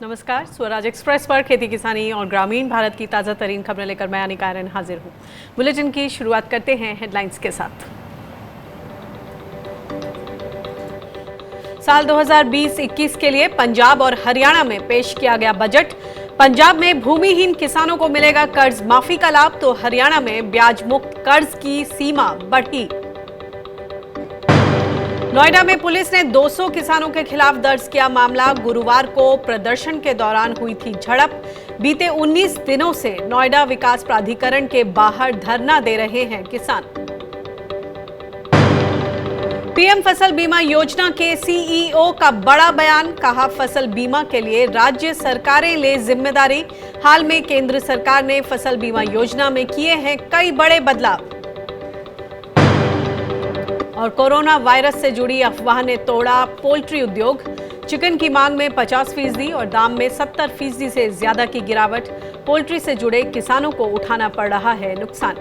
नमस्कार। स्वराज एक्सप्रेस पर खेती किसानी और ग्रामीण भारत की ताज़ा तरीन खबरें लेकर मैं अनिका आर्यन हाजिर हूँ। बुलेटिन की शुरुआत करते हैं हेडलाइंस के साथ। साल 2020-21 के लिए पंजाब और हरियाणा में पेश किया गया बजट। पंजाब में भूमिहीन किसानों को मिलेगा कर्ज माफी का लाभ, तो हरियाणा में ब्याज मुक्त कर्ज की सीमा बढ़ी। नोएडा में पुलिस ने 200 किसानों के खिलाफ दर्ज किया मामला। गुरुवार को प्रदर्शन के दौरान हुई थी झड़प। बीते 19 दिनों से नोएडा विकास प्राधिकरण के बाहर धरना दे रहे हैं किसान। पीएम फसल बीमा योजना के सीईओ का बड़ा बयान, कहा फसल बीमा के लिए राज्य सरकारें ले जिम्मेदारी। हाल में केंद्र सरकार ने फसल बीमा योजना में किए हैं कई बड़े बदलाव। और कोरोना वायरस से जुड़ी अफवाह ने तोड़ा पोल्ट्री उद्योग। चिकन की मांग में 50% और दाम में 70% से ज्यादा की गिरावट। पोल्ट्री से जुड़े किसानों को उठाना पड़ रहा है नुकसान।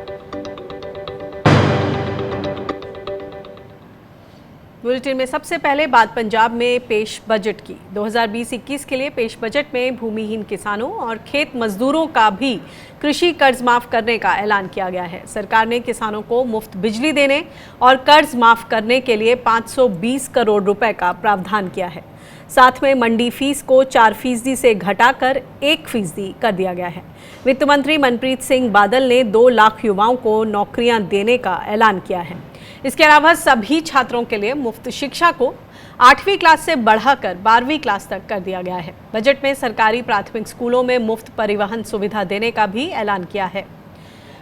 बुलेटिन में सबसे पहले बात पंजाब में पेश बजट की। 2020-21 के लिए पेश बजट में भूमिहीन किसानों और खेत मजदूरों का भी कृषि कर्ज माफ करने का ऐलान किया गया है। सरकार ने किसानों को मुफ्त बिजली देने और कर्ज माफ करने के लिए 520 करोड़ रुपए का प्रावधान किया है। साथ में मंडी फीस को 4% से घटाकर 1% कर दिया गया है। वित्त मंत्री मनप्रीत सिंह बादल ने 2 लाख युवाओं को नौकरियां देने का ऐलान किया है। इसके अलावा सभी छात्रों के लिए मुफ्त शिक्षा को 8वीं क्लास से बढ़ाकर 12वीं क्लास तक कर दिया गया है। बजट में सरकारी प्राथमिक स्कूलों में मुफ्त परिवहन सुविधा देने का भी ऐलान किया है।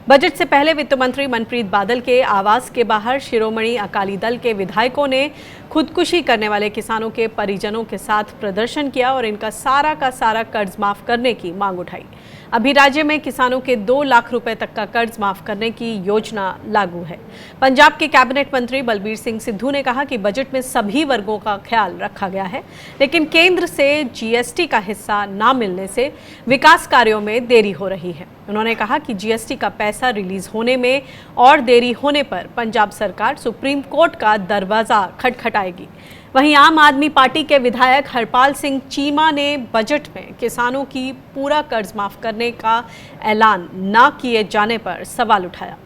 बजट से पहले वित्त मंत्री मनप्रीत बादल के आवास के बाहर शिरोमणि अकाली दल के विधायकों ने खुदकुशी करने वाले किसानों के परिजनों के साथ प्रदर्शन किया और इनका सारा का सारा कर्ज माफ करने की मांग उठाई। अभी राज्य में किसानों के 2 लाख रुपए तक का कर्ज माफ करने की योजना लागू है। पंजाब के कैबिनेट मंत्री बलबीर सिंह सिद्धू ने कहा कि बजट में सभी वर्गों का ख्याल रखा गया है, लेकिन केंद्र से जीएसटी का हिस्सा ना मिलने से विकास कार्यों में देरी हो रही है। उन्होंने कहा कि जीएसटी का पैसा रिलीज होने में और देरी होने पर पंजाब सरकार सुप्रीम कोर्ट का दरवाजा खटखटाएगी। वहीं आम आदमी पार्टी के विधायक हरपाल सिंह चीमा ने बजट में किसानों की पूरा कर्ज माफ करने का ऐलान न किए जाने पर सवाल उठाया।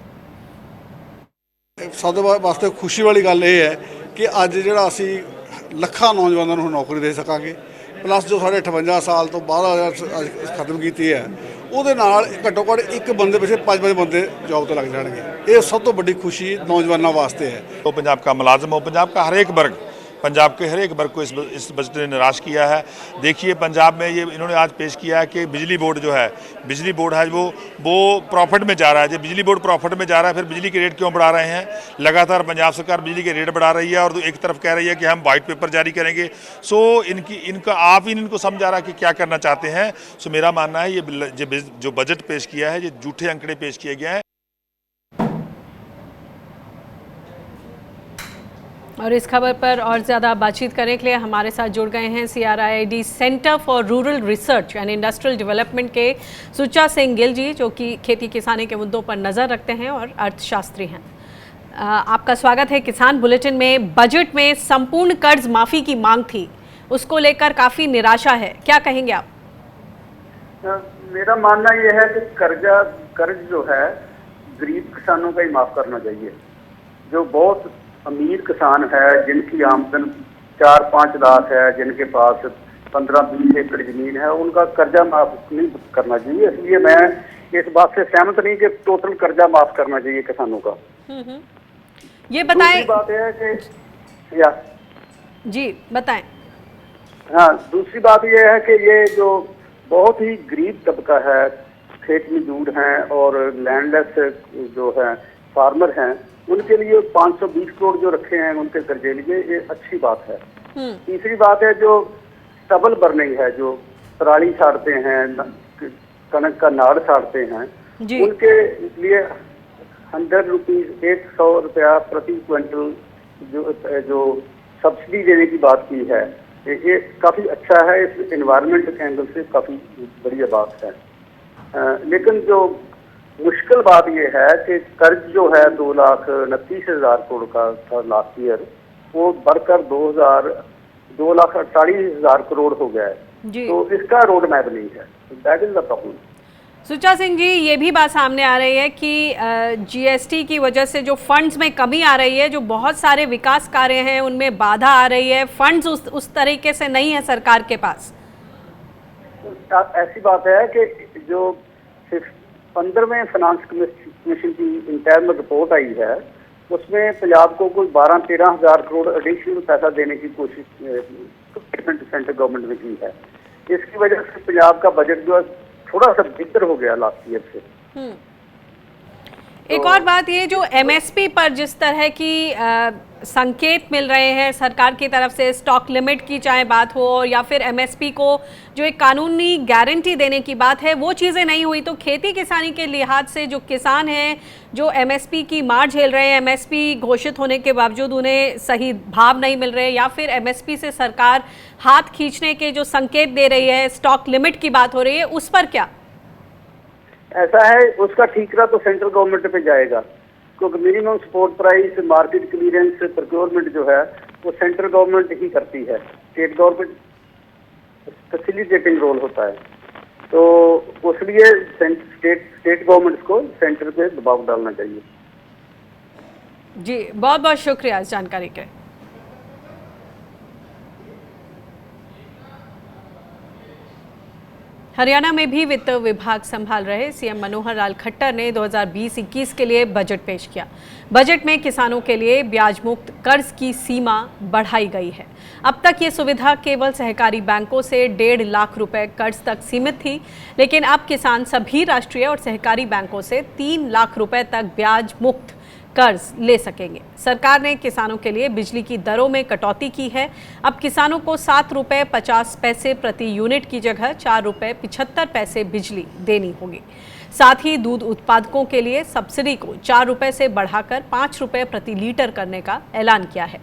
ਸਾਡੇ ਵਾਸਤੇ ਖੁਸ਼ੀ ਵਾਲੀ ਗੱਲ ਇਹ ਹੈ ਕਿ ਅੱਜ ਜਿਹੜਾ ਅਸੀਂ ਲੱਖਾਂ ਨੌਜਵਾਨਾਂ ਨੂੰ ਨੌਕਰੀ ਦੇ ਸਕਾਂਗੇ, ਪਲੱਸ ਜੋ ਸਾਡੇ 58 ਸਾਲ ਤੋਂ ਬਾਅਦ ਖਤਮ ਕੀਤੀ ਹੈ ਉਹਦੇ ਨਾਲ ਘੱਟੋ ਘੱਟ ਇੱਕ ਬੰਦੇ ਪਿੱਛੇ 5 ਬੰਦੇ ਜੌਬ ਤੇ ਲੱਗ ਜਾਣਗੇ। ਇਹ ਸਭ ਤੋਂ ਵੱਡੀ ਖੁਸ਼ੀ ਨੌਜਵਾਨਾਂ ਵਾਸਤੇ है। तो पंजाब का मुलाजिम हो, पंजाब का हर एक वर्ग, पंजाब के हर एक वर्ग को इस बजट ने निराश किया है। देखिए पंजाब में ये इन्होंने आज पेश किया है कि बिजली बोर्ड जो है, बिजली बोर्ड है वो प्रॉफिट में जा रहा है। जब बिजली बोर्ड प्रॉफिट में जा रहा है फिर बिजली के रेट क्यों बढ़ा रहे हैं? लगातार पंजाब सरकार बिजली के रेट बढ़ा रही है और एक तरफ कह रही है कि हम वाइट पेपर जारी करेंगे। सो इनका आप ही इनको समझा रहा है कि क्या करना चाहते हैं। सो मेरा मानना है ये जो बजट पेश किया है, ये झूठे आंकड़े पेश किए गए हैं। और इस खबर पर और ज़्यादा बातचीत करने के लिए हमारे साथ जुड़ गए हैं CRID centre for rural research and industrial development के सुच्चा सिंह गिल जी, जो कि खेती किसानी के मुद्दों पर नज़र रखते हैं और अर्थशास्त्री हैं। आपका स्वागत है किसान बुलेटिन में। बजट में संपूर्ण कर्ज माफ़ी की मांग थी, उसको लेकर काफ़ी निराशा है, क्या कहेंगे आप? मेरा मानना यह है कि कर्ज जो है गरीब किसानों का ही माफ़ करना चाहिए। जो बहुत अमीर किसान है, जिनकी आमदन 4-5 लाख है, जिनके पास 15-20 एकड़ जमीन है, उनका कर्जा माफ नहीं करना चाहिए। इसलिए मैं इस बात से सहमत नहीं कि टोटल कर्जा माफ करना चाहिए किसानों का। ये बताएं। दूसरी बात है कि जी बताएं। हाँ, दूसरी बात यह है कि ये जो बहुत ही गरीब तबका है, खेत मजदूर हैं और लैंडलेस जो है फार्मर हैं, उनके लिए 520 करोड़ जो रखे हैं उनके कर्जे लिए, ये अच्छी बात है। तीसरी बात है जो स्टबल बर्निंग है, जो पराली साड़ते हैं, कनक का नाड़ साड़ते हैं, उनके लिए 100 रुपीज़ 100 रुपया प्रति क्विंटल जो सब्सिडी देने की बात की है, ये काफ़ी अच्छा है। इस एनवायरनमेंट के एंगल से काफ़ी बढ़िया बात है। लेकिन जो मुश्किल बात यह है कि कर्ज जो है 2,29,000 करोड़ का था लास्ट ईयर, वो बढ़कर 2,48,000 करोड़ हो गया है। जी। तो इसका रोड मैप नहीं है, दैट इज द प्रॉब्लम। सुचा सिंह जी, ये भी बात सामने आ रही है कि जीएसटी की वजह से जो फंड्स में कमी आ रही है, जो बहुत सारे विकास कार्य हैं उनमें बाधा आ रही है, फंड्स उस तरीके से नहीं है सरकार के पास। ऐसी बात है कि जो 15वें फाइनेंस कमीशन की इंटरनल रिपोर्ट आई है, उसमें पंजाब को कोई 12-13 हज़ार करोड़ एडिशनल पैसा देने की कोशिश सेंट्रल गवर्नमेंट ने की है। इसकी वजह से पंजाब का बजट जो है थोड़ा सा बेहतर हो गया लास्ट ईयर से। एक और बात, ये जो एमएसपी पर जिस तरह की संकेत मिल रहे हैं सरकार की तरफ से, स्टॉक लिमिट की चाहे बात हो या फिर एमएसपी को जो एक कानूनी गारंटी देने की बात है, वो चीज़ें नहीं हुई, तो खेती किसानी के लिहाज से जो किसान हैं जो एमएसपी की मार झेल रहे हैं, एमएसपी घोषित होने के बावजूद उन्हें सही भाव नहीं मिल रहे, या फिर एमएसपी से सरकार हाथ खींचने के जो संकेत दे रही है, स्टॉक लिमिट की बात हो रही है, उस पर क्या? ऐसा है, उसका ठीकरा तो सेंट्रल गवर्नमेंट पे जाएगा, क्योंकि minimum support price, market clearance, procurement जो है वो सेंट्रल गवर्नमेंट ही करती है, स्टेट गवर्नमेंट फैसिलिटेटिंग रोल होता है। तो इसलिए स्टेट गवर्नमेंट को सेंटर पे दबाव डालना चाहिए। जी, बहुत बहुत शुक्रिया इस जानकारी के। हरियाणा में भी वित्त विभाग संभाल रहे सीएम मनोहर लाल खट्टर ने 2020-21 के लिए बजट पेश किया। बजट में किसानों के लिए ब्याज मुक्त कर्ज की सीमा बढ़ाई गई है। अब तक ये सुविधा केवल सहकारी बैंकों से 1.5 लाख रुपए कर्ज तक सीमित थी, लेकिन अब किसान सभी राष्ट्रीय और सहकारी बैंकों से 3 लाख रुपए तक ब्याज मुक्त कर्ज ले सकेंगे। सरकार ने किसानों के लिए बिजली की दरों में कटौती की है। अब किसानों को 7 रुपये 50 पैसे प्रति यूनिट की जगह 4 रुपये 75 पैसे बिजली देनी होगी। साथ ही दूध उत्पादकों के लिए सब्सिडी को 4 रुपये से बढ़ाकर 5 रुपये प्रति लीटर करने का ऐलान किया है।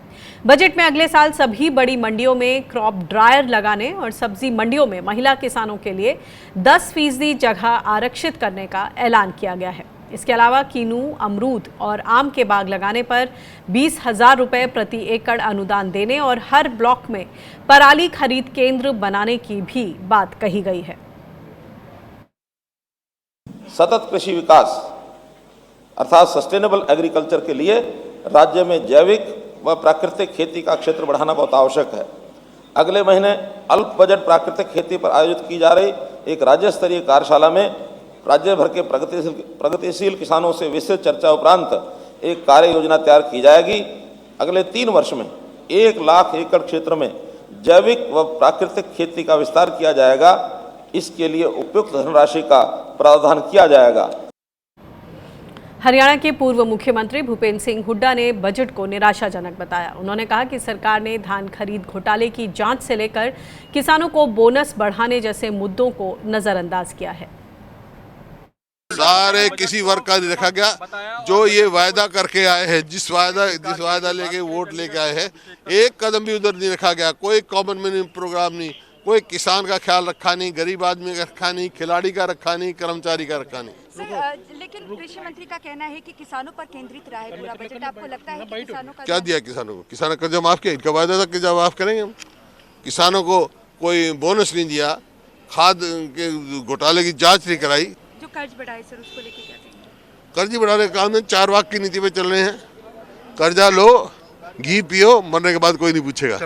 बजट में अगले साल सभी बड़ी मंडियों में क्रॉप ड्रायर लगाने और सब्जी मंडियों में महिला किसानों के लिए 10% जगह आरक्षित करने का ऐलान किया गया है। इसके अलावा कीनू, अमरूद और आम के बाग लगाने पर 20,000 रुपये प्रति एकड़ अनुदान देने और हर ब्लॉक में पराली खरीद केंद्र बनाने की भी बात कही गई है। सतत कृषि विकास अर्थात सस्टेनेबल एग्रीकल्चर के लिए राज्य में जैविक व प्राकृतिक खेती का क्षेत्र बढ़ाना बहुत आवश्यक है। अगले महीने अल्प बजट प्राकृतिक खेती पर आयोजित की जा रही एक राज्य स्तरीय कार्यशाला में राज्य भर के प्रगतिशील किसानों से विस्तृत चर्चा उपरांत एक कार्य योजना तैयार की जाएगी। अगले 3 वर्ष में 1 लाख एकड़ क्षेत्र में जैविक व प्राकृतिक खेती का विस्तार किया जाएगा। इसके लिए उपयुक्त धनराशि का प्रावधान किया जाएगा। हरियाणा के पूर्व मुख्यमंत्री भूपेंद्र सिंह हुड्डा ने बजट को निराशाजनक बताया। उन्होंने कहा कि सरकार ने धान खरीद घोटाले की जांच से लेकर किसानों को बोनस बढ़ाने जैसे मुद्दों को नजरअंदाज किया है। सारे किसी वर्ग का नहीं रखा गया। जो ये वायदा करके आए हैं, जिस वायदा लेके वोट लेके आए हैं, एक कदम भी उधर नहीं रखा गया। कोई कॉमन मिनिमम प्रोग्राम नहीं, कोई किसान का ख्याल रखा नहीं, गरीब आदमी का रखा नहीं, खिलाड़ी का रखा नहीं, कर्मचारी का रखा नहीं। सर, लेकिन कृषि मंत्री का कहना है कि किसानों पर केंद्रित रहा है पूरा बजट। आपको लगता है कि किसानों का क्या दिया किसानों को? किसानों कर्जा माफ किया, इनका वायदा था कर्जा माफ करेंगे हम। किसानों को कोई बोनस नहीं दिया, खाद के घोटाले की जाँच नहीं कराई। जो कर्ज बढ़ाए सर, उसको लेके क्या कहेंगे? कर्ज बढ़ाने का काम 4 वाक की नीति पे चल रहे हैं। कर्जा लो, घी पियो, मरने के बाद कोई नहीं पूछेगा।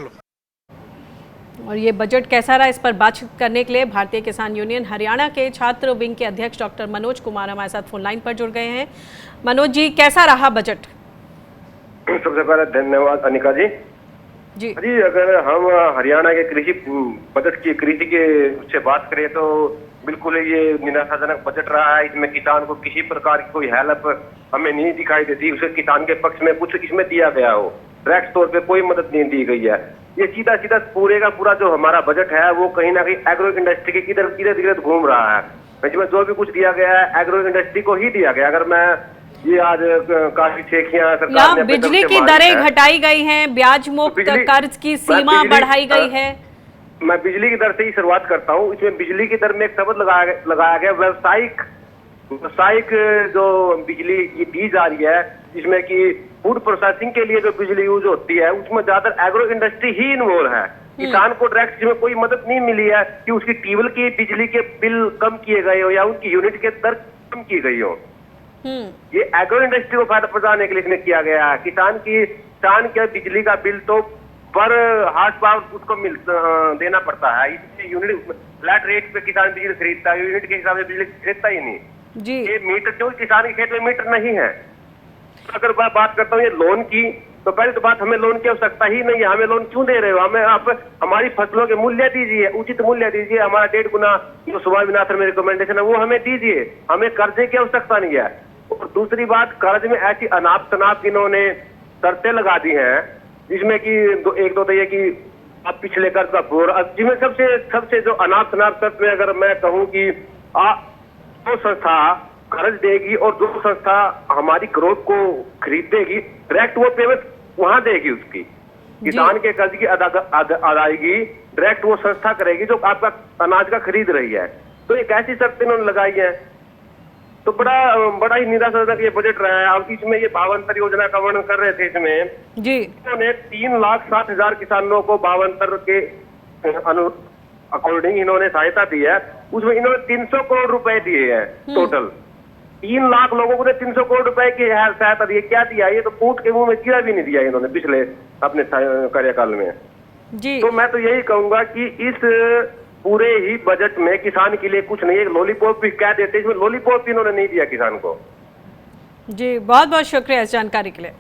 और ये बजट कैसा रहा, इस पर बातचीत करने के लिए भारतीय किसान यूनियन हरियाणा के छात्र विंग के अध्यक्ष डॉक्टर मनोज कुमार हमारे साथ फोन लाइन पर जुड़ गए हैं। मनोज जी, कैसा रहा बजट? सबसे पहले धन्यवाद अनिका जी। जी, अगर हम हरियाणा के कृषि बजट की कृषि के उससे बात करें तो बिल्कुल ये निराशाजनक बजट रहा है। इसमें किसान को किसी प्रकार की कोई हेल्प हमें नहीं दिखाई देती। उसे किसान के पक्ष में कुछ इसमें दिया गया हो, डायरेक्ट तौर पे कोई मदद नहीं दी गई है। ये सीधा सीधा पूरे का पूरा जो हमारा बजट है वो कहीं ना कहीं एग्रो इंडस्ट्री के इधर गिरद घूम रहा है। इसमें जो भी कुछ दिया गया है एग्रो इंडस्ट्री को ही दिया गया। अगर मैं ये आज काफी ठेकियां सरकार ने बिजली की दरें घटाई गई हैं, ब्याज मुक्त कर्ज की सीमा बढ़ाई गई है। मैं बिजली की दर से ही शुरुआत करता हूँ। इसमें बिजली की दर में एक शब्द लगाया गया व्यावसायिक जो बिजली की दी जा रही है, जिसमें कि फूड प्रोसेसिंग के लिए जो बिजली यूज होती है उसमें ज्यादातर एग्रो इंडस्ट्री ही इन्वॉल्व है। किसान को डायरेक्ट में कोई मदद नहीं मिली है कि उसकी ट्यूबवेल की बिजली के बिल कम किए गए हो या उनकी यूनिट के दर कम की गई हो। ये एग्रो इंडस्ट्री को फायदा पहुंचाने के लिए इसमें किया गया है। किसान के बिजली का बिल तो पर हार्स पावर उसको देना पड़ता है, इसलिए यूनिट फ्लैट रेट पे किसान बिजली खरीदता है, यूनिट के हिसाब से बिजली खरीदता ही नहीं जी। ये मीटर जो किसान के खेत में मीटर नहीं है। अगर मैं बात करता हूँ ये लोन की, तो पहले तो बात हमें लोन की आवश्यकता ही नहीं है। हमें लोन क्यों दे रहे हो? हमें आप हमारी फसलों के मूल्य दीजिए, उचित मूल्य दीजिए, हमारा 1.5 गुना जो स्वामीनाथन में रिकमेंडेशन है वो हमें दीजिए, हमें कर्जे की आवश्यकता नहीं है। और दूसरी बात, कर्ज में ऐसी अनाप शनाप इन्होंने शर्तें लगा दी हैं जिसमें कि एक तो ये कि अब पिछले कर्ज का पूरा, जिसमें सबसे जो अनाप शनाप शर्त में अगर मैं कहूँ कि जो संस्था कर्ज देगी और जो संस्था हमारी ग्रोथ को खरीदेगी डायरेक्ट वो पेमेंट वहां देगी, उसकी किसान के कर्ज की अदायगी डायरेक्ट वो संस्था करेगी जो आपका अनाज का खरीद रही है। तो एक ऐसी शर्त इन्होंने लगाई है, तो बड़ा ही निराशाजनक ये बजट रहा है। अब इसमें ये भावांतर योजना का वर्णन कर रहे थे, इसमें जी इन्होंने 3,60,000 किसानों को भावांतर के अकॉर्डिंग इन्होंने सहायता दी है। उसमें इन्होंने 300 करोड़ रुपए दिए हैं टोटल। 3 लाख लोगों को 300 करोड़ रुपए की सहायता दी। क्या दिया? ये तो पूट के मुंह में जीरा भी नहीं दिया इन्होंने पिछले अपने कार्यकाल में जी। तो मैं तो यही कहूंगा कि इस पूरे ही बजट में किसान के लिए कुछ नहीं है। लॉलीपॉप भी क्या देते, इसमें लॉलीपॉप भी इन्होंने नहीं दिया किसान को। जी, बहुत बहुत शुक्रिया इस जानकारी के लिए।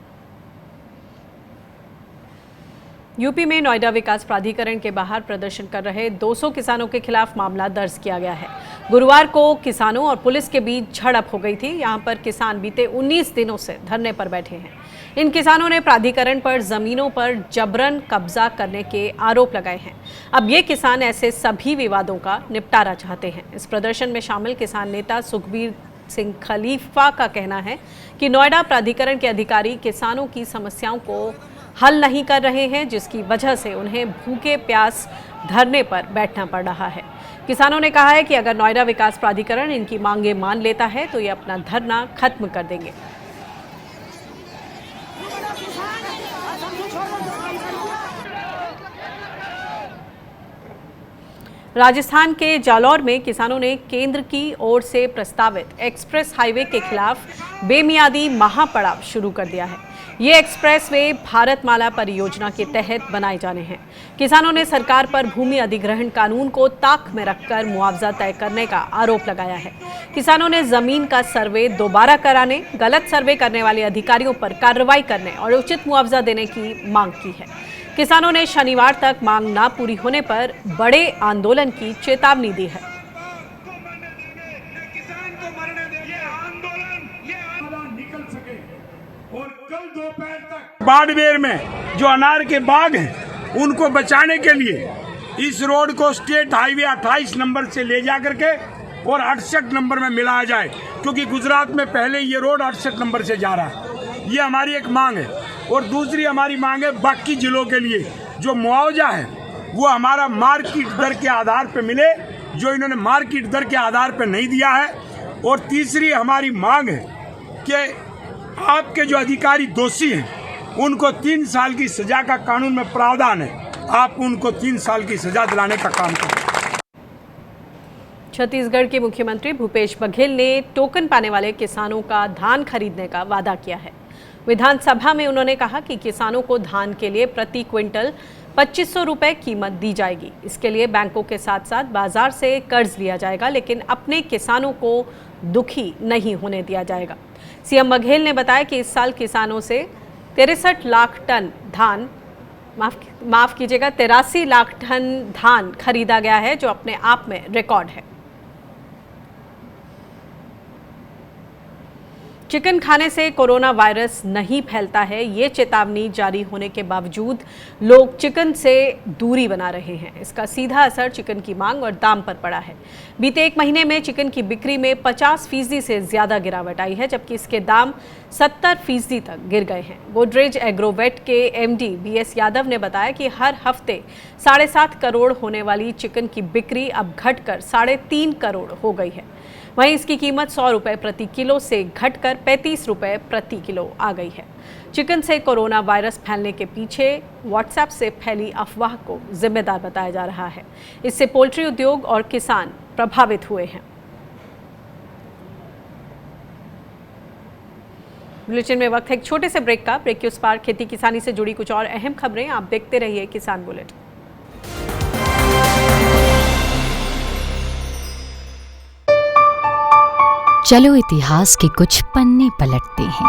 यूपी में नोएडा विकास प्राधिकरण के बाहर प्रदर्शन कर रहे 200 किसानों के खिलाफ मामला दर्ज किया गया है। गुरुवार को किसानों और पुलिस के बीच झड़प हो गई थी। यहां पर किसान बीते 19 दिनों से धरने पर बैठे हैं। इन किसानों ने प्राधिकरण पर जमीनों पर जबरन कब्जा करने के आरोप लगाए हैं। अब ये किसान ऐसे सभी विवादों का निपटारा चाहते हैं। इस प्रदर्शन में शामिल किसान नेता सुखबीर सिंह खलीफा का कहना है कि नोएडा प्राधिकरण के अधिकारी किसानों की समस्याओं को हल नहीं कर रहे हैं, जिसकी वजह से उन्हें भूखे प्यास धरने पर बैठना पड़ रहा है। किसानों ने कहा है कि अगर नोएडा विकास प्राधिकरण इनकी मांगे मान लेता है तो ये अपना धरना खत्म कर देंगे। राजस्थान के जालौर में किसानों ने केंद्र की ओर से प्रस्तावित एक्सप्रेस हाईवे के खिलाफ बेमियादी महापड़ाव शुरू कर दिया है। ये एक्सप्रेस वे भारतमाला परियोजना के तहत बनाए जाने हैं। किसानों ने सरकार पर भूमि अधिग्रहण कानून को ताक में रखकर मुआवजा तय करने का आरोप लगाया है। किसानों ने जमीन का सर्वे दोबारा कराने, गलत सर्वे करने वाले अधिकारियों पर कार्रवाई करने और उचित मुआवजा देने की मांग की है। किसानों ने शनिवार तक मांग ना पूरी होने पर बड़े आंदोलन की चेतावनी दी है। बाड़मेर में जो अनार के बाग हैं उनको बचाने के लिए इस रोड को स्टेट हाईवे 28 नंबर से ले जा करके और 68 नंबर में मिलाया जाए, क्योंकि गुजरात में पहले ये रोड 68 नंबर से जा रहा है। ये हमारी एक मांग है। और दूसरी हमारी मांग है बाकी जिलों के लिए जो मुआवजा है वो हमारा मार्केट दर के आधार पर मिले, जो इन्होंने मार्केट दर के आधार पर नहीं दिया है। और तीसरी हमारी मांग है कि आपके जो अधिकारी दोषी हैं उनको 3 साल की सजा का कानून में प्रावधान है, आप उनको 3 साल की सजा दिलाने का काम करें। छत्तीसगढ़ के मुख्यमंत्री भूपेश बघेल ने टोकन पाने वाले किसानों का धान खरीदने का वादा किया है। विधानसभा में उन्होंने कहा कि किसानों को धान के लिए प्रति क्विंटल 2500 रुपए कीमत दी जाएगी। इसके लिए बैंकों के साथ साथ बाजार से कर्ज लिया जाएगा, लेकिन अपने किसानों को दुखी नहीं होने दिया जाएगा। सीएम बघेल ने बताया कि इस साल किसानों से 63 लाख टन धान माफ कीजिएगा 83 लाख टन धान खरीदा गया है, जो अपने आप में रिकॉर्ड है। चिकन खाने से कोरोना वायरस नहीं फैलता है, ये चेतावनी जारी होने के बावजूद लोग चिकन से दूरी बना रहे हैं। इसका सीधा असर चिकन की मांग और दाम पर पड़ा है। बीते 1 महीने में चिकन की बिक्री में 50% से ज्यादा गिरावट आई है, जबकि इसके दाम 70% तक गिर गए हैं। गोदरेज एग्रोवेट के एमडी बीएस यादव ने बताया कि हर हफ्ते 7.5 करोड़ होने वाली चिकन की बिक्री अब घटकर 3.5 करोड़ हो गई है। वहीं इसकी कीमत 100 रुपये प्रति किलो से घटकर 35 रुपये प्रति किलो आ गई है। चिकन से कोरोना वायरस फैलने के पीछे व्हाट्सएप से फैली अफवाह को जिम्मेदार बताया जा रहा है। इससे पोल्ट्री उद्योग और किसान प्रभावित हुए हैं। बुलेटिन में वक्त है एक छोटे से ब्रेक का। ब्रेक के उस पार खेती किसानी से जुड़ी कुछ और अहम खबरें आप देखते रहिए किसान बुलेटिन। चलो इतिहास के कुछ पन्ने पलटते हैं।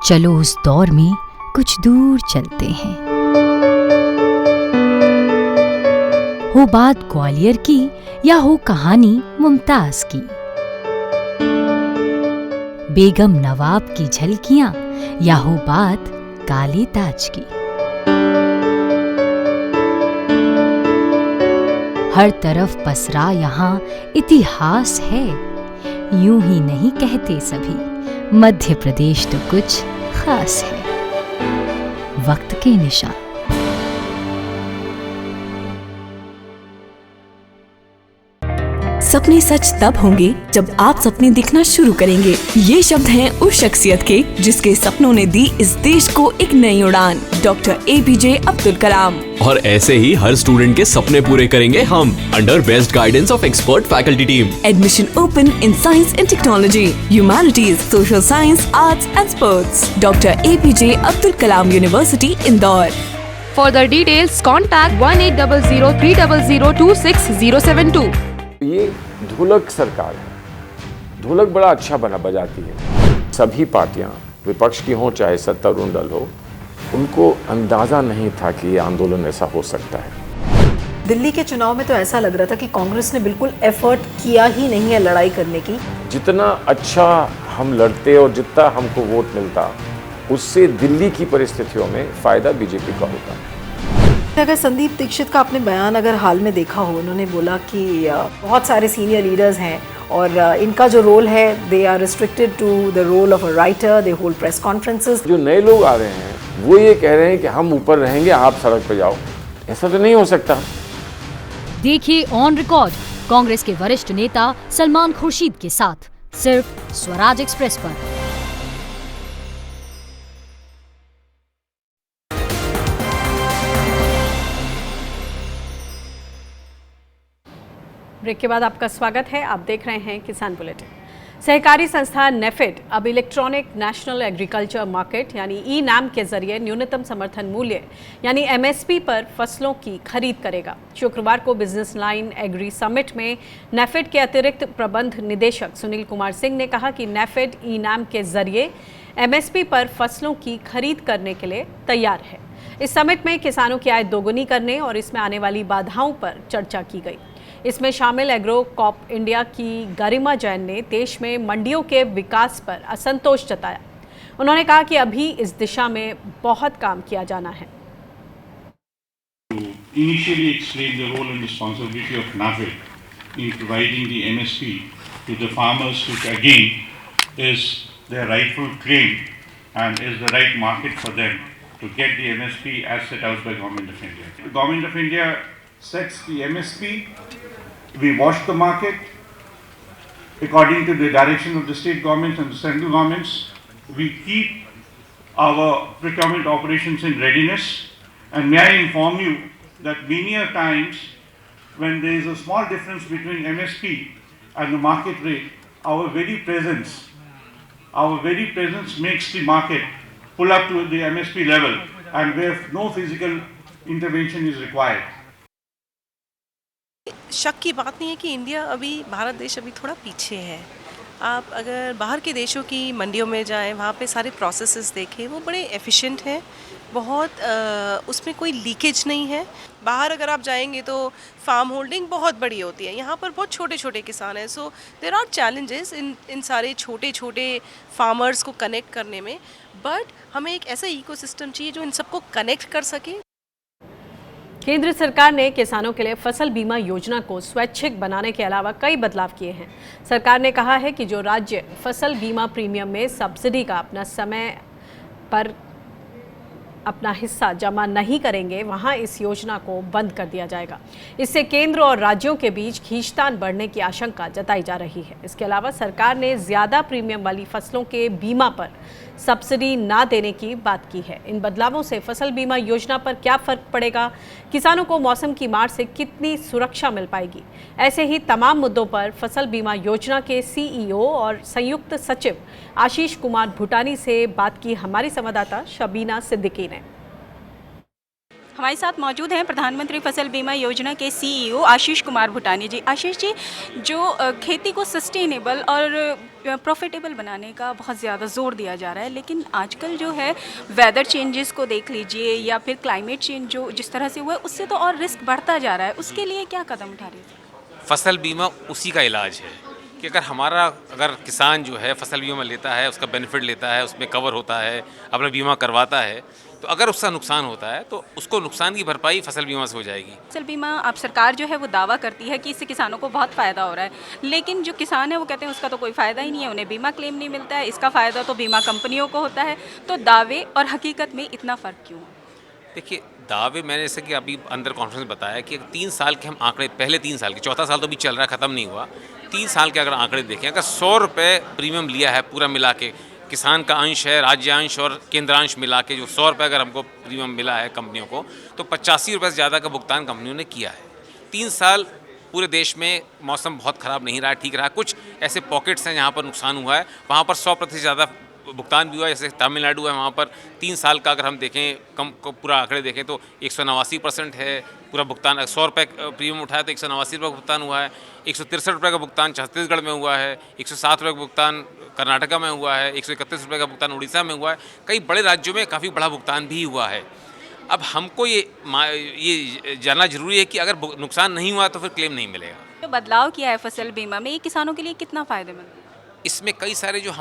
चलो उस दौर में कुछ दूर चलते हैं। हो बात ग्वालियर की या हो कहानी मुमताज की, बेगम नवाब की झलकियां या हो बात काले ताज की, हर तरफ पसरा यहाँ इतिहास है। यूं ही नहीं कहते सभी, मध्य प्रदेश तो कुछ खास है। वक्त के निशान। सपने सच तब होंगे जब आप सपने दिखना शुरू करेंगे। ये शब्द हैं उस शख्सियत के जिसके सपनों ने दी इस देश को एक नई उड़ान, डॉक्टर APJ अब्दुल कलाम। और ऐसे ही हर स्टूडेंट के सपने पूरे करेंगे हम, under best guidance of expert faculty team. Admission open in science and technology, humanities, social science, arts and sports. Doctor APJ Abdul Kalam university, Indore. For the details, contact 180030026072। ये ढोलक सरकार है। ढोलक बड़ा अच्छा बजाती है। सभी पार्टियां विपक्ष की हों चाहे सत्तारूढ़ दल हो, उनको अंदाजा नहीं था कि ये आंदोलन ऐसा हो सकता है। दिल्ली के चुनाव में तो ऐसा लग रहा था कि कांग्रेस ने बिल्कुल एफर्ट किया ही नहीं है लड़ाई करने की। जितना अच्छा हम लड़ते और जितना हमको वोट मिलता, उससे दिल्ली की परिस्थितियों में फायदा बीजेपी का होता है। अगर संदीप दीक्षित का आपने बयान अगर हाल में देखा हो, उन्होंने बोला कि बहुत सारे सीनियर लीडर्स हैं और इनका जो रोल है, they are restricted to the role of a writer, they hold press conferences. जो नए लोग आ रहे हैं वो ये कह रहे हैं कि हम ऊपर रहेंगे, आप सड़क पर जाओ। ऐसा तो नहीं हो सकता। देखिए ऑन रिकॉर्ड कांग्रेस के वरिष्ठ नेता सलमान खुर्शीद के साथ, सिर्फ स्वराज एक्सप्रेस पर। ब्रेक के बाद आपका स्वागत है। आप देख रहे हैं किसान बुलेटिन। सहकारी संस्था नेफेड अब इलेक्ट्रॉनिक नेशनल एग्रीकल्चर मार्केट यानी ई-नाम के जरिए न्यूनतम समर्थन मूल्य यानी MSP पर फसलों की खरीद करेगा। शुक्रवार को बिजनेस लाइन एग्री समिट में नेफेड के अतिरिक्त प्रबंध निदेशक सुनील कुमार सिंह ने कहा कि नेफेड ई-नाम के जरिए MSP पर फसलों की खरीद करने के लिए तैयार है। इस समिट में किसानों की आय दोगुनी करने और इसमें आने वाली बाधाओं पर चर्चा की गई। इसमें शामिल एग्रो कॉप इंडिया की गरिमा जैन ने देश में मंडियों के विकास पर असंतोष जताया। उन्होंने कहा कि अभी इस दिशा में बहुत काम किया जाना है। Initially explain the role and responsibility of NAFED in providing the MSP to the farmers, which again is their rightful claim and is the right market for them to get the MSP as set out by Government of India. The Government of India sets the MSP. We watch the market according to the direction of the state governments and the central governments. We keep our procurement operations in readiness. And may I inform you that many a times when there is a small difference between MSP and the market rate, our very presence makes the market pull up to the MSP level, and where no physical intervention is required. शक की बात नहीं है कि भारत देश अभी थोड़ा पीछे है। आप अगर बाहर के देशों की मंडियों में जाएं, वहाँ पे सारे प्रोसेसेस देखें, वो बड़े एफिशिएंट हैं, बहुत उसमें कोई लीकेज नहीं है। बाहर अगर आप जाएंगे तो फार्म होल्डिंग बहुत बड़ी होती है, यहाँ पर बहुत छोटे छोटे किसान हैं। So there are challenges in सारे छोटे छोटे फार्मर्स को कनेक्ट करने में, बट हमें एक ऐसा इकोसिस्टम चाहिए जो इन सबको कनेक्ट कर सके। केंद्र सरकार ने किसानों के लिए फसल बीमा योजना को स्वैच्छिक बनाने के अलावा कई बदलाव किए हैं। सरकार ने कहा है कि जो राज्य फसल बीमा प्रीमियम में सब्सिडी का अपना समय पर अपना हिस्सा जमा नहीं करेंगे वहां इस योजना को बंद कर दिया जाएगा। इससे केंद्र और राज्यों के बीच खींचतान बढ़ने की आशंका जताई जा रही है। इसके अलावा सरकार ने ज्यादा प्रीमियम वाली फसलों के बीमा पर सब्सिडी ना देने की बात की है। इन बदलावों से फसल बीमा योजना पर क्या फर्क पड़ेगा, किसानों को मौसम की मार से कितनी सुरक्षा मिल पाएगी, ऐसे ही तमाम मुद्दों पर फसल बीमा योजना के सीईओ और संयुक्त सचिव आशीष कुमार भूटानी से बात की हमारी संवाददाता शबीना सिद्दीकी ने। हमारे साथ मौजूद हैं प्रधानमंत्री फसल बीमा योजना के सीईओ आशीष कुमार भूटानी जी। आशीष जी, जो खेती को सस्टेनेबल और प्रॉफिटेबल बनाने का बहुत ज़्यादा जोर दिया जा रहा है, लेकिन आजकल जो है वेदर चेंजेस को देख लीजिए या फिर क्लाइमेट चेंज जो जिस तरह से हुआ है उससे तो और रिस्क बढ़ता जा रहा है। उसके लिए क्या कदम उठा रही है? फसल बीमा उसी का इलाज है कि अगर किसान जो है फसल बीमा लेता है, उसका बेनिफिट लेता है, उसमें कवर होता है, अपना बीमा करवाता है, तो अगर उसका नुकसान होता है तो उसको नुकसान की भरपाई फसल बीमा से हो जाएगी। फसल बीमा अब सरकार जो है वो दावा करती है कि इससे किसानों को बहुत फ़ायदा हो रहा है, लेकिन जो किसान है वो कहते हैं उसका तो कोई फ़ायदा ही नहीं है, उन्हें बीमा क्लेम नहीं मिलता है, इसका फ़ायदा तो बीमा कंपनियों को होता है। तो दावे और हकीकत में इतना फ़र्क क्यों? देखिए, दावे मैंने जैसे कि अभी अंदर कॉन्फ्रेंस में बताया कि 3 साल के हम आंकड़े, पहले 3 साल के, चौथा साल तो अभी चल रहा है, ख़त्म नहीं हुआ, 3 साल के अगर आंकड़े देखें, अगर 100 रुपये प्रीमियम लिया है पूरा मिला के, किसान का अंश है, राज्यांश और केंद्रांश मिला के जो 100 रुपये अगर हमको प्रीमियम मिला है कंपनियों को, तो 85 रुपये से ज़्यादा का भुगतान कंपनियों ने किया है। 3 साल पूरे देश में मौसम बहुत ख़राब नहीं रहा, ठीक रहा। कुछ ऐसे पॉकेट्स हैं जहाँ पर नुकसान हुआ है, वहाँ पर 100% ज़्यादा भुगतान भी हुआ है। जैसे तमिलनाडु है, वहाँ पर 3 साल का अगर हम देखें पूरा आंकड़े देखें तो 189% है पूरा भुगतान। 100 रुपये प्रीमियम उठाया तो 189 रुपये का भुगतान हुआ है। 163 रुपये का भुगतान छत्तीसगढ़ में हुआ है, 107 रुपये का भुगतान कर्नाटका में हुआ है, 131 रुपये का भुगतान उड़ीसा में हुआ है। कई बड़े राज्यों में काफ़ी बड़ा भुगतान भी हुआ है। अब हमको ये जानना जरूरी है कि अगर नुकसान नहीं हुआ तो फिर क्लेम नहीं मिलेगा। तो बदलाव किया है फसल बीमा में, ये किसानों के लिए कितना फ़ायदेमंद है? इसमें कई सारे जो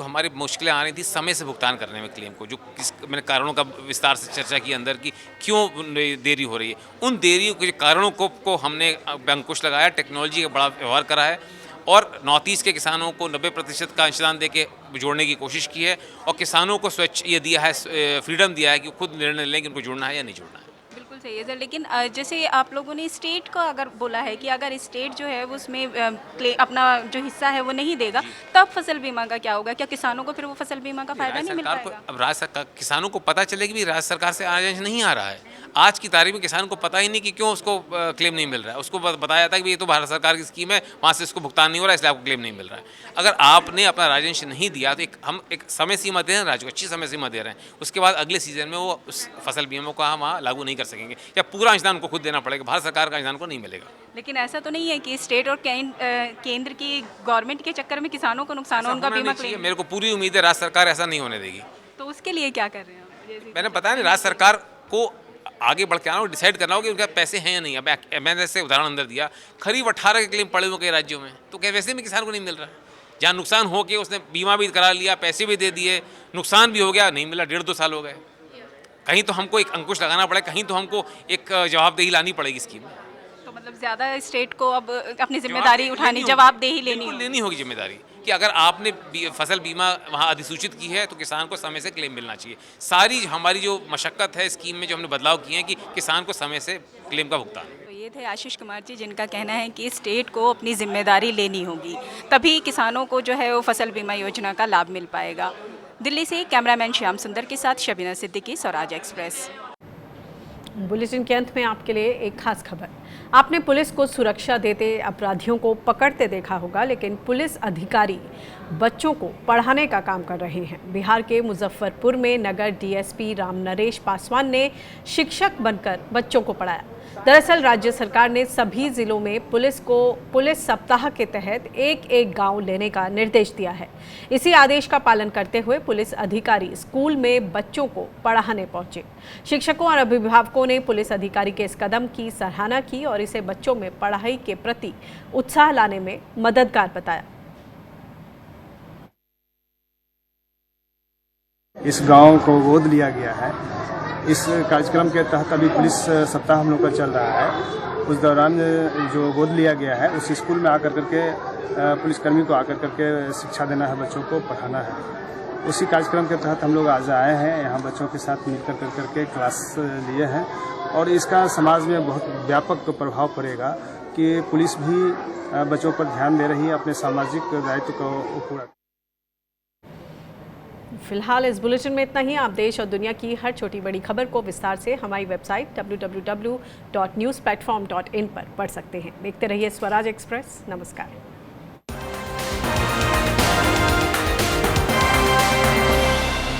हमारे मुश्किलें आ रही थी समय से भुगतान करने में क्लेम को, मैंने कारणों का विस्तार से चर्चा की अंदर की क्यों देरी हो रही है, उन देरी के कारणों को हमने अंकुश लगाया, टेक्नोलॉजी का बड़ा व्यवहार करा है और नॉर्थ ईस्ट के किसानों को 90% का अंशदान देके जोड़ने की कोशिश की है और किसानों को स्वच्छ ये दिया है, फ्रीडम दिया है कि खुद निर्णय लें कि उनको जोड़ना है या नहीं जोड़ना है। बिल्कुल सही है सर, लेकिन जैसे आप लोगों ने स्टेट का अगर बोला है कि अगर स्टेट जो है वो उसमें अपना जो हिस्सा है वो नहीं देगा, तब फसल बीमा का क्या होगा? क्या किसानों को फिर वो फसल बीमा का फायदा नहीं मिल पाएगा? अब राज्य सरकार, किसानों को पता चले कि राज्य सरकार से आदेश नहीं आ रहा है। आज की तारीख में किसान को पता ही नहीं कि क्यों उसको क्लेम नहीं मिल रहा है। उसको बताया था कि ये तो भारत सरकार की स्कीम है, वहाँ से इसको भुगतान नहीं हो रहा है, इसलिए आपको क्लेम नहीं मिल रहा है। अगर आपने अपना राजस्व नहीं दिया तो हम एक समय सीमा दे रहे हैं, राज्य को अच्छी समय सीमा दे रहे हैं, उसके बाद अगले सीजन में वो उस फसल बीमा को हम वहाँ लागू नहीं कर सकेंगे या पूरा अंशदान को खुद देना पड़ेगा, भारत सरकार का अंशदान को नहीं मिलेगा। लेकिन ऐसा तो नहीं है कि स्टेट और केंद्र की गवर्नमेंट के चक्कर में किसानों को नुकसान हो, उनका बीमा क्लेम? मेरे को पूरी उम्मीद है राज्य सरकार ऐसा नहीं होने देगी। तो उसके लिए क्या कर रहे हैं? मैंने बताया नहीं, राज्य सरकार को आगे बढ़ के आना, डिसाइड करना हो कि उनके पैसे हैं या नहीं। अब मैंने जैसे उदाहरण अंदर दिया, करीब 18 के क्लेम पड़े हुए कई राज्यों में, तो क्या वैसे में किसान को नहीं मिल रहा है? जहाँ नुकसान हो के उसने बीमा भी करा लिया, पैसे भी दे दिए, नुकसान भी हो गया, नहीं मिला, 1.5-2 साल हो गए। कहीं तो हमको एक अंकुश लगाना पड़ेगा, कहीं तो हमको एक जवाबदेही लानी पड़ेगी स्कीम में। तो मतलब ज़्यादा स्टेट को अब अपनी जिम्मेदारी उठानी, जवाबदेही लेनी होगी जिम्मेदारी कि अगर आपने फसल बीमा वहाँ अधिसूचित की है तो किसान को समय से क्लेम मिलना चाहिए। सारी हमारी जो मशक्क़त है स्कीम में, जो हमने बदलाव किए हैं कि किसान को समय से क्लेम का भुगतान। तो ये थे आशीष कुमार जी, जिनका कहना है कि स्टेट को अपनी जिम्मेदारी लेनी होगी, तभी किसानों को जो है वो फसल बीमा योजना का लाभ मिल पाएगा। दिल्ली से कैमरामैन श्याम सुंदर के साथ शबीना सिद्दीकी, स्वराज एक्सप्रेस। बुलेटिन के अंत में आपके लिए एक खास खबर। आपने पुलिस को सुरक्षा देते अपराधियों को पकड़ते देखा होगा, लेकिन पुलिस अधिकारी बच्चों को पढ़ाने का काम कर रहे हैं। बिहार के मुजफ्फरपुर में नगर डीएसपी राम नरेश पासवान ने शिक्षक बनकर बच्चों को पढ़ाया। दरअसल राज्य सरकार ने सभी जिलों में पुलिस को पुलिस सप्ताह के तहत एक गांव लेने का निर्देश दिया है। इसी आदेश का पालन करते हुए पुलिस अधिकारी स्कूल में बच्चों को पढ़ाने पहुंचे। शिक्षकों और अभिभावकों ने पुलिस अधिकारी के इस कदम की सराहना की और इसे बच्चों में पढ़ाई के प्रति उत्साह लाने में मददगार बताया। इस गांव को गोद लिया गया है। इस कार्यक्रम के तहत अभी पुलिस सप्ताह हम लोग का चल रहा है। उस दौरान जो गोद लिया गया है उस स्कूल में आकर करके पुलिसकर्मी को आकर करके शिक्षा देना है, बच्चों को पढ़ाना है। उसी कार्यक्रम के तहत हम लोग आज आए हैं, यहाँ बच्चों के साथ मिलकर करके क्लास लिए हैं और इसका समाज में बहुत व्यापक प्रभाव पड़ेगा कि पुलिस भी बच्चों पर ध्यान दे रही है, अपने सामाजिक दायित्व को पूरा। फिलहाल इस बुलेटिन में इतना ही। आप देश और दुनिया की हर छोटी बड़ी खबर को विस्तार से हमारी वेबसाइट www.newsplatform.in पर पढ़ सकते हैं। देखते रहिए स्वराज एक्सप्रेस। नमस्कार।